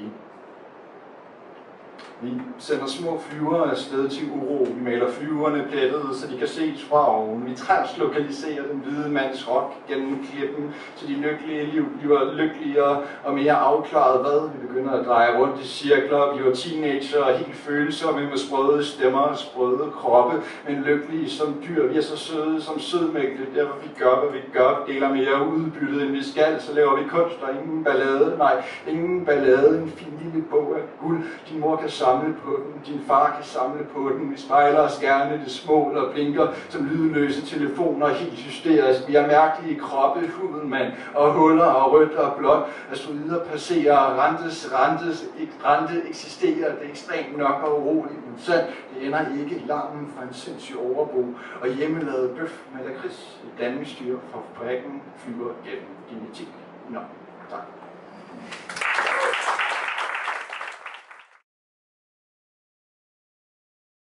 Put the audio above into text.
ind. Vi sender små flyvere afsted til uro. Vi maler flyverne plettede, så de kan ses fra oven. Vi translokaliserer den hvide mands rok gennem klippen, så de lykkelige liv bliver lykkeligere og mere afklaret. Hvad? Vi begynder at dreje rundt i cirkler, bliver teenager og helt følsomme med sprøde stemmer og sprøde kroppe, men lykkelige som dyr. Vi er så søde som sødmægte, derfor vi gør, hvad vi gør, deler mere udbyttet end vi skal, så laver vi kunst og ingen ballade. Nej, ingen ballade, en fin lille bog af guld. Din mor kan samle på den, din far kan samle på den. Vi spejler os gerne, det smål og blinker som lydløse telefoner, helt hysterisk. Vi har mærkelige kroppe, huden mand, og huller og rødt og blåt. Asteroider passerer, rente eksisterer, det er ekstremt nok og uroligt, men sandt, det ender ikke i larmen fra en sindssyg overbo, og hjemmelavet bøf med lakrids, et Danmarksstyre fra fabrikken flyver gennem genetik. Nå, tak.